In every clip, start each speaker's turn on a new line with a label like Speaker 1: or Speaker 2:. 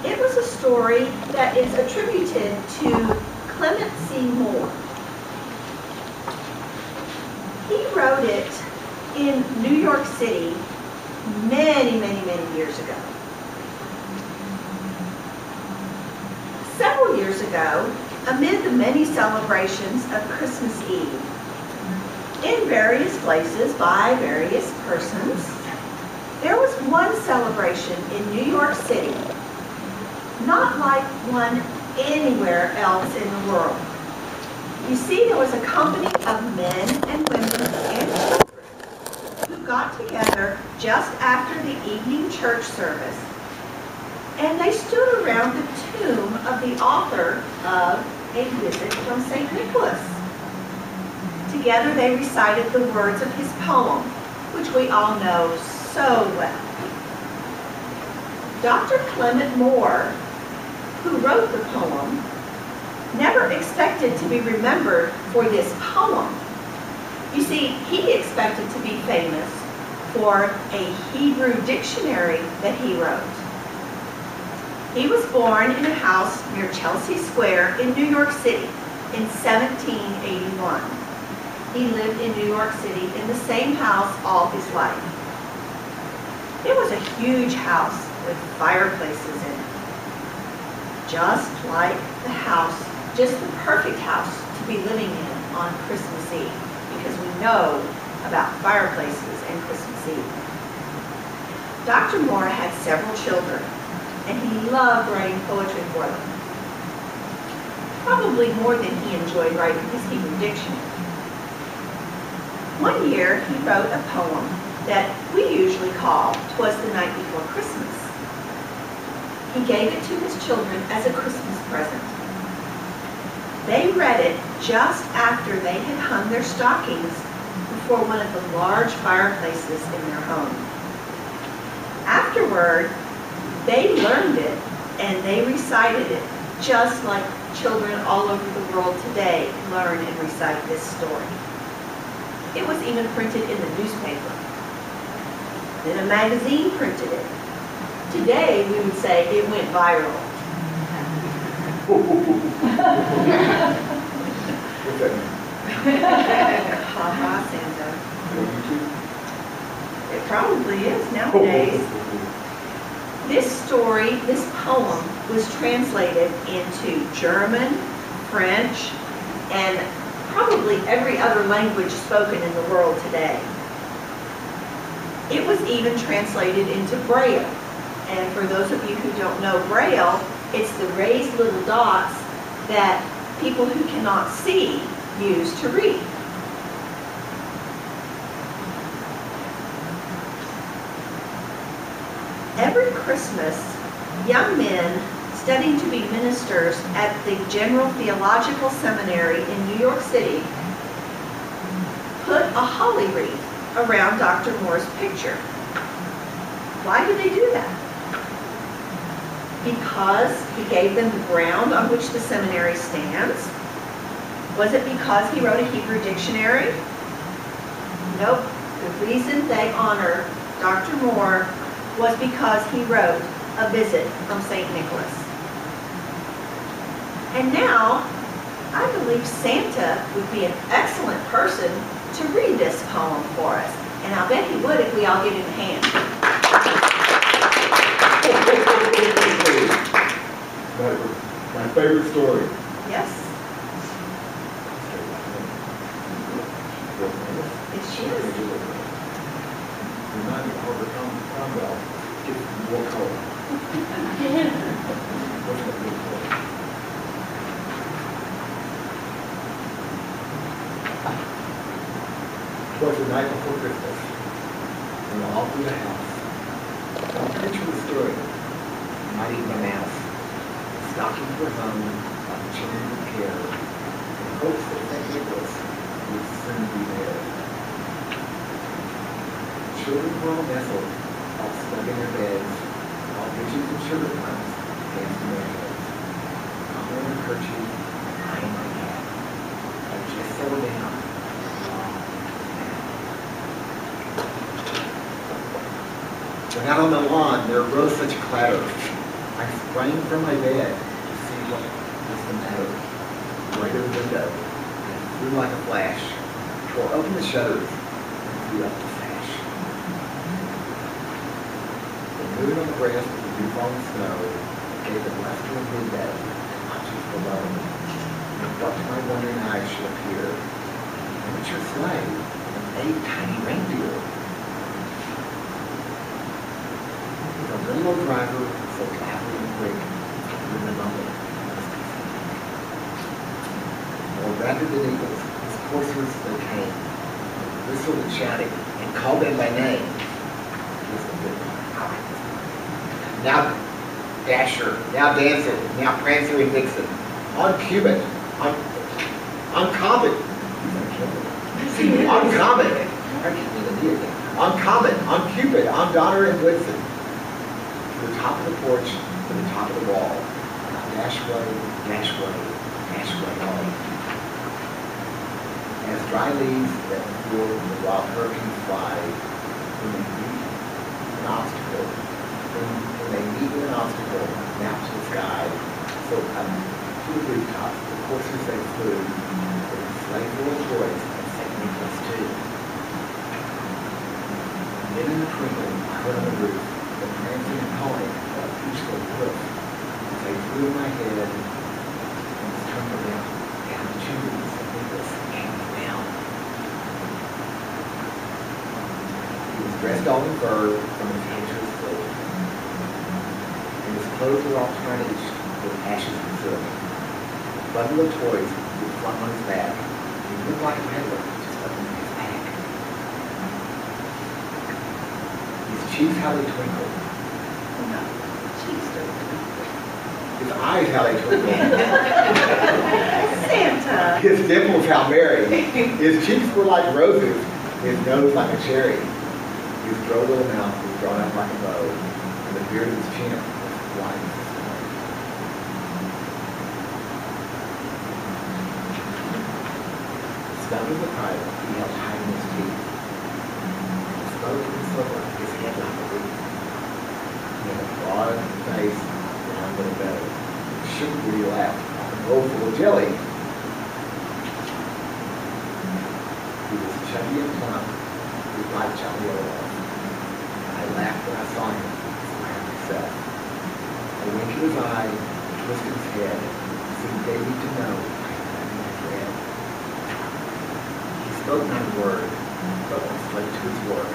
Speaker 1: It was a story that is attributed to Clement C. Moore. He wrote it in New York City many, many, many years ago. Several years ago, amid the many celebrations of Christmas Eve, in various places by various persons, there was one celebration in New York City, not like one anywhere else in the world. You see, there was a company of men and women and children who got together just after the evening church service, and they stood around the tomb of the author of A Visit from St. Nicholas. Together they recited the words of his poem, which we all know so well. Dr. Clement Moore, who wrote the poem, never expected to be remembered for this poem. You see, he expected to be famous for a Hebrew dictionary that he wrote. He was born in a house near Chelsea Square in New York City in 1781. He lived in New York City in the same house all his life. It was a huge house with fireplaces in it. Just like the house, just the perfect house to be living in on Christmas Eve, because we know about fireplaces and Christmas Eve. Dr. Moore had several children, and he loved writing poetry for them. Probably more than he enjoyed writing his Hebrew dictionary. One year, he wrote a poem that we usually call "Twas the Night Before Christmas." He gave it to his children as a Christmas present. They read it just after they had hung their stockings before one of the large fireplaces in their home. Afterward, they learned it and they recited it just like children all over the world today learn and recite this story. It was even printed in the newspaper. Then a magazine printed it. Today, we would say it went viral. Ha-ha, Santa. It probably is nowadays. This story, this poem, was translated into German, French, and probably every other language spoken in the world today. It was even translated into Braille. And for those of you who don't know Braille, it's the raised little dots that people who cannot see use to read. Every Christmas, young men studying to be ministers at the General Theological Seminary in New York City put a holly wreath around Dr. Moore's picture. Why do they do that? Because he gave them the ground on which the seminary stands? Was it because he wrote a Hebrew dictionary? Nope. The reason they honor Dr. Moore was because he wrote A Visit from St. Nicholas. And now, I believe Santa would be an excellent person to read this poem for us. And I'll bet he would if we all give him a hand.
Speaker 2: My favorite story.
Speaker 1: Yes. Yes, she is.
Speaker 2: Remind me of Harvard Commonwealth. Get more color. What's that good for? Twas the night before Christmas, and all through the house. I'll picture the story. Might eat my mouse. The stockings were hung like children with care, in hopes that St. Nicholas would soon be there. Children were all nestled, all snug in their beds, while bitches and sugar plums danced in their heads. I'm wearing a kerchief, and I am my hat. I just settled down. But out on the lawn, there arose such a clatter. I sprang from my bed to see what was the matter. Right to the window, and flew like a flash, tore open the shutters, and threw up the sash. The moon on the breast of the dew-fallen snow gave the luster of midday and watches below. And what to my wondering eyes should appear? A miniature sleigh and 8 tiny reindeer. With a little old driver, so lively and quick, in the moment. More rapid than eagles, his coursers they came, whistled and shouted, and called them by name. Now Dasher, now Dancer, now Prancer and Vixen, on Cupid, on Comet, on Comet, on Comet, on Cupid, on Donner and Blitzen, to the top of the porch, to the top of the wall, dash away, dash away, dash away all. As dry leaves that before the wild hurricanes fly, when they meet an obstacle, mount to the sky, so up to the rooftop, the coursers they flew, with a sleigh full of toys and St. Nicholas too. And then in a twinkle, I heard on the roof the prancing and calling of a peaceful hoof, as they flew in my head and was turned around, down the chimney of St. Nicholas came down. He was dressed all in fur from his head to his foot. His clothes were all tarnished with ashes and soot. A bundle of toys was flung on his back. He looked like a peddler just opening his pack. His cheeks, how they twinkled.
Speaker 1: No, cheeks don't twinkle.
Speaker 2: His eyes, how they twinkled.
Speaker 1: Santa.
Speaker 2: His dimples, how merry. His cheeks were like roses. His nose like a cherry. His droll little mouth was drawn up like a bow. And the beard of his chin white as the snow. The spout of the pipe he held high in his teeth. The smoke and silver his head like a leaf. He had a broad face, round little belly. He shook when he laughed like a bowl full of jelly. He was chubby and plump, with light chocolate yellow. I laughed when I saw him, smiling himself. A wink of his eye, a twist of his head, seemed daily to know I had nothing to dread. He spoke not a word, but went straight to his work,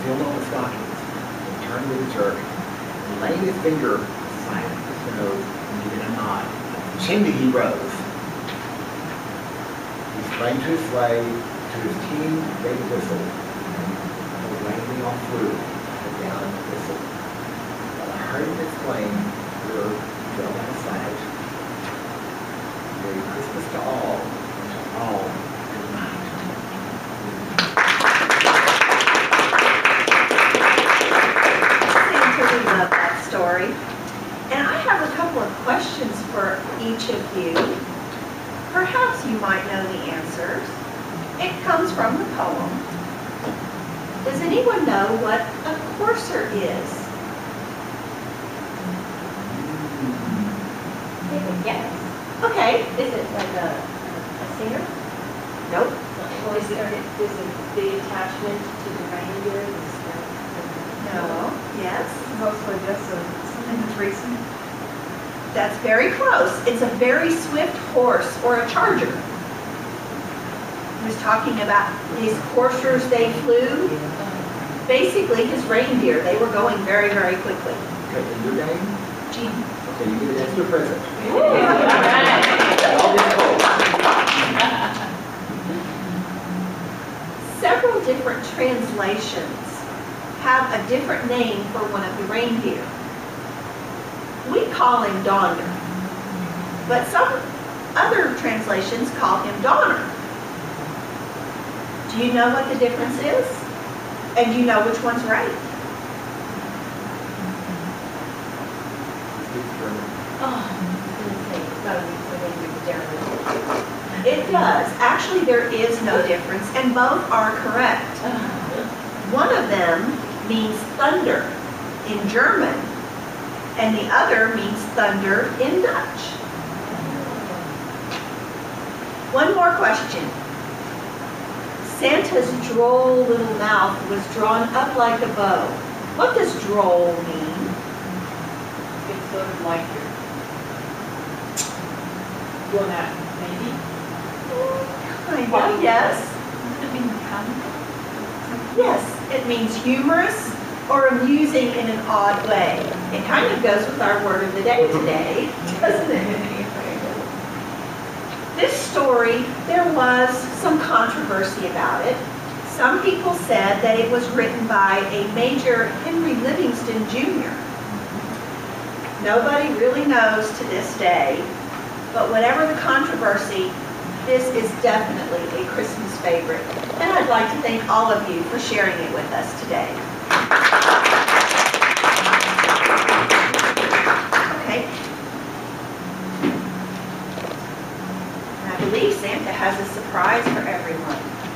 Speaker 2: filled all the stockings, and turned with a jerk, and laying his finger aside his nose, and giving a nod, up the chimney he rose. He sprang to his sleigh, to his team gave a whistle, and the reindeer all flew, and down the whistle. I heard him exclaim, we're well out of sight. Merry Christmas to all, and to all, good night.
Speaker 1: Santa, we love that story. And I have a couple of questions for each of you. Perhaps you might know the answers. It comes from the poem. Does anyone know what a courser is?
Speaker 3: Yes.
Speaker 1: Okay.
Speaker 3: Is it like a singer?
Speaker 1: Nope.
Speaker 3: Or is it the attachment to the reindeer?
Speaker 1: No. Yes.
Speaker 4: Mostly just something that's racing.
Speaker 1: That's very close. It's a very swift horse or a charger. He was talking about his coursers they flew. Basically, his reindeer, they were going very, very quickly.
Speaker 2: Okay, and your name?
Speaker 1: Jean.
Speaker 2: Okay, you get an extra present.
Speaker 1: Several different translations have a different name for one of the reindeer. We call him Donner, but some other translations call him Donner. Do you know what the difference is? And do you know which one's right? It does. Actually, there is no difference, and both are correct. One of them means thunder in German, and the other means thunder in Dutch. One more question. Santa's droll little mouth was drawn up like a bow. What does droll mean?
Speaker 3: It's sort of like you're not, maybe?
Speaker 1: Kind of, yes.
Speaker 4: Does it mean comical?
Speaker 1: Yes, it means humorous or amusing in an odd way. It kind of goes with our word of the day today, doesn't it? This story, there was some controversy about it. Some people said that it was written by a Major Henry Livingston Jr. Nobody really knows to this day, but whatever the controversy, this is definitely a Christmas favorite. And I'd like to thank all of you for sharing it with us today. Okay. And I believe Santa has a surprise for everyone.